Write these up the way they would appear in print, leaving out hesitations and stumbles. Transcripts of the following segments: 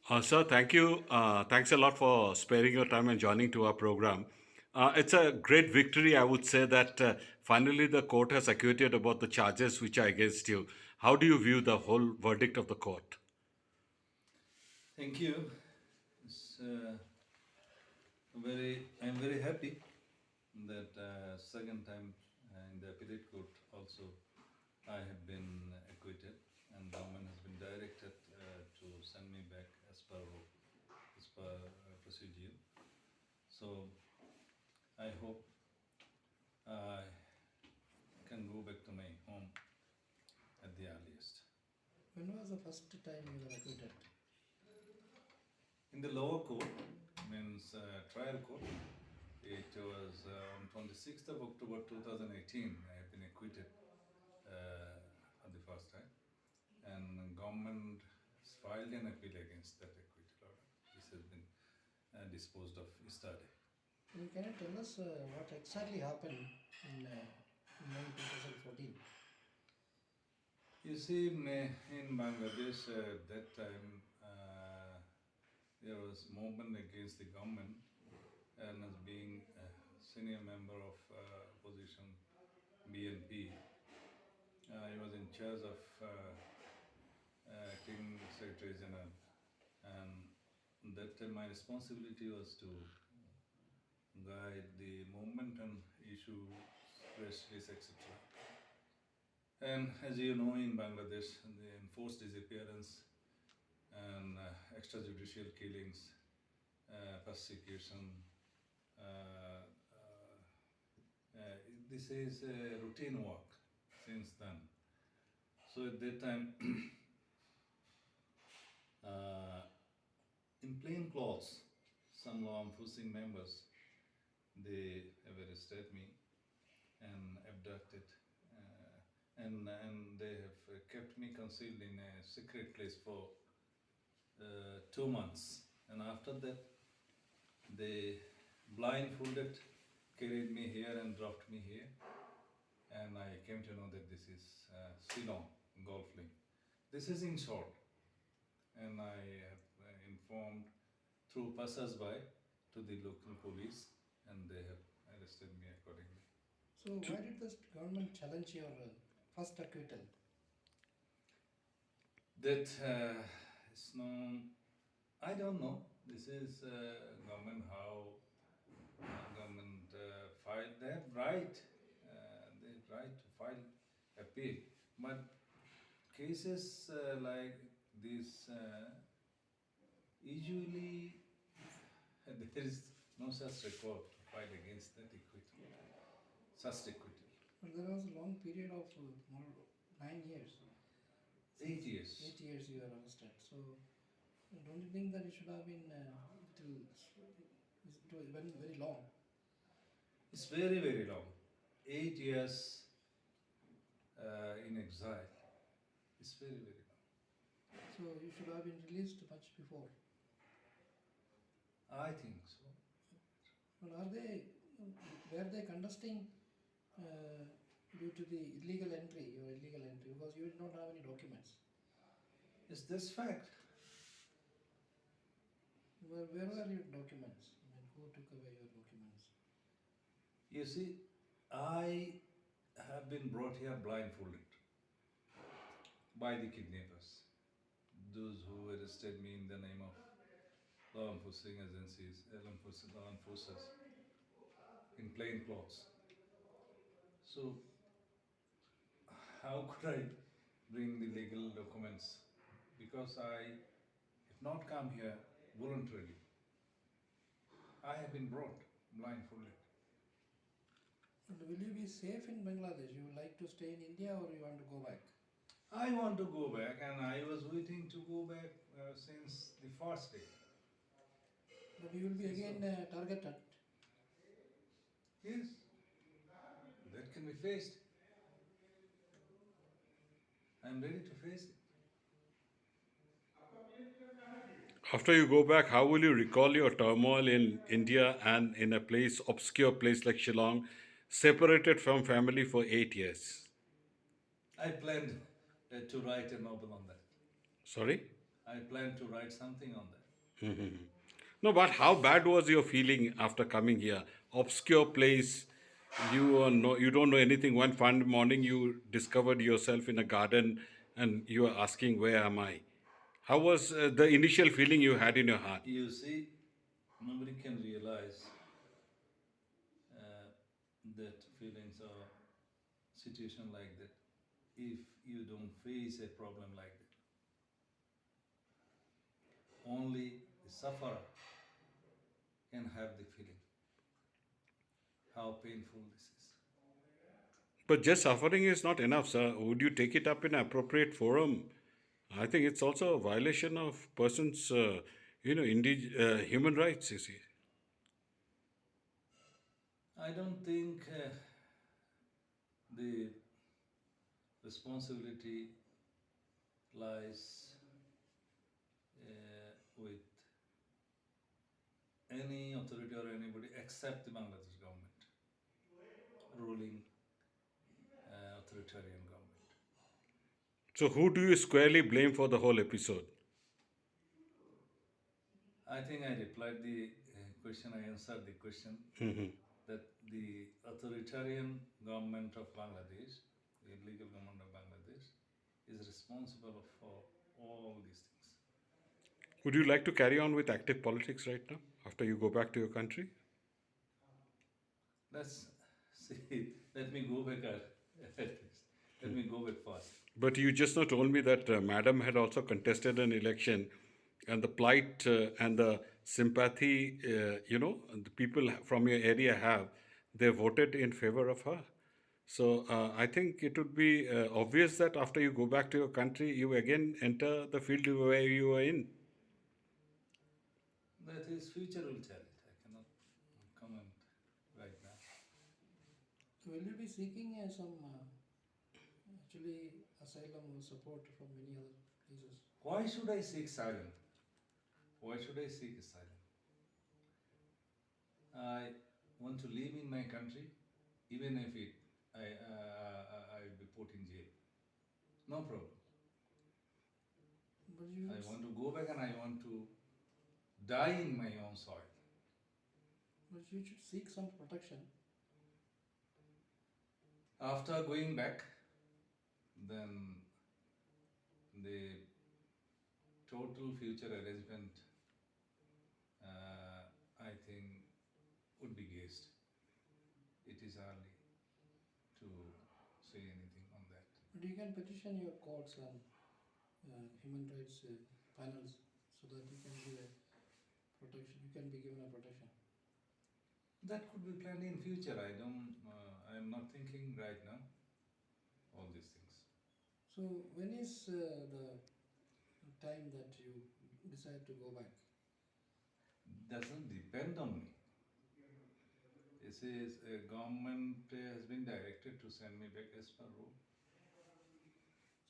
Sir, thank you. Thanks a lot for sparing your time and joining to our program. It's a great victory, I would say, that finally the court has acquitted about the charges which are against you. How do you view the whole verdict of the court? Thank you. It's I'm very happy that second time in the appellate court also I have been acquitted, and government has been directed to send me back as per procedure. So I hope I can go back to my home at the earliest. When was the first time you were acquitted? In the lower court, means trial court, it was on 26th of October 2018. I have been acquitted for the first time, and government has filed an appeal against that acquittal order. This has been disposed of yesterday. Can you tell us what exactly happened in May 2014? You see, in Bangladesh that time there was movement against the government, and as being a senior member of opposition BNP, I was in charge of acting Secretary General, and that time my responsibility was to guide the movement and issue press release, etc. And as you know, in Bangladesh, the enforced disappearance and extrajudicial killings, persecution, uh, uh, this is routine work since then. So at that time, uh, in plain clothes, some law enforcement members, they have arrested me and abducted, and they have kept me concealed in a secret place for 2 months. And after that, they blindfolded, carried me here and dropped me here. And I came to know that this is Shillong golf link. This is in short, and I have informed through passers-by to the local police, and they have arrested me accordingly. So, why did the government challenge your first acquittal? That is known. I don't know. This is government how government file. They have right. They have right to file appeal, but cases like this usually there is no such record to file against that acquittal. Such acquittal. But there was a long period of more 9 years. 8 years. 8 years you were arrested. So, don't you think that it should have been little, it was very, very long? It's very very long. 8 years in exile. It's very very long. So, you should have been released much before. I think so. But were they contesting uh, due to the illegal entry, your illegal entry, because you did not have any documents? Is this fact? Where were your documents? I mean, who took away your documents? You see, I have been brought here blindfolded by the kidnappers, those who arrested me in the name of law enforcement agencies, law enforcers in plain clothes. So, how could I bring the legal documents? Because I have not come here voluntarily. I have been brought blindfolded. And will you be safe in Bangladesh? You would like to stay in India or you want to go back? I want to go back, and I was waiting to go back since the first day. But you will be So, again targeted. yes, that can be faced. I'm ready to face it. After you go back, how will you recall your turmoil in India and in a place, obscure place like Shillong, separated from family for 8 years? I planned to write a novel on that. Sorry? I plan to write something on that. No, but how bad was your feeling after coming here? Obscure place, you don't know anything. One fine morning, you discovered yourself in a garden, and you are asking, "Where am I?" How was the initial feeling you had in your heart? You see, nobody can realize uh, that feelings or situation like that if you don't face a problem like that. Only the sufferer can have the feeling how painful this is. But just suffering is not enough, sir. Would you take it up in an appropriate forum? I think it's also a violation of persons, human rights. You see. I don't think the responsibility lies with any authority or anybody except the Bangladesh government, ruling authoritarian government. So, who do you squarely blame for the whole episode? I think I replied the question, I answered the question that the authoritarian government of Bangladesh, the illegal government of Bangladesh, is responsible for all these things. Would you like to carry on with active politics right now after you go back to your country? Let's see. Let me go back at least. Let me go back first. But you just now told me that Madam had also contested an election, and the plight and the sympathy, the people from your area have, they voted in favor of her. So I think it would be obvious that after you go back to your country, you again enter the field where you were in. That is future will tell it. I cannot comment right now. Will you be seeking some actually asylum or support from many other places? Why should I seek asylum? Why should I seek asylum? I want to live in my country, even if I will be put in jail. No problem. But you I should, want to go back and I want to die in my own soil. but you should seek some protection. After going back, then the total future arrangement, I think, would be guessed. It is early to say anything on that. But you can petition your courts and human rights panels so that you can give a protection. You can be given a protection. That could be planned in future. I don't. I am not thinking right now. All these things So when is the time that you decide to go back? doesn't depend on me. This is a government has been directed to send me back as per rule.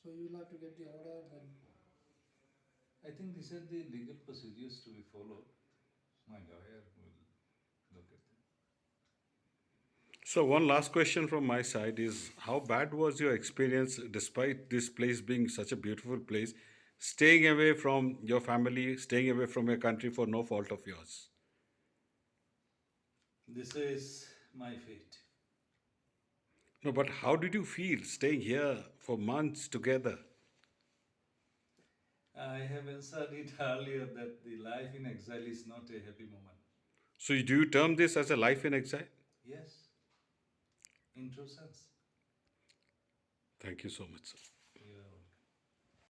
So you will have to get the order then. I think these are the legal procedures to be followed. My lawyer will look at them. So, one last question from my side is how bad was your experience, despite this place being such a beautiful place, staying away from your family, staying away from your country for no fault of yours? This is my fate. No, but how did you feel staying here for months together? I have answered it earlier that the life in exile is not a happy moment. So, do you term this as a life in exile? Yes, in true sense. Thank you so much, sir. Yeah.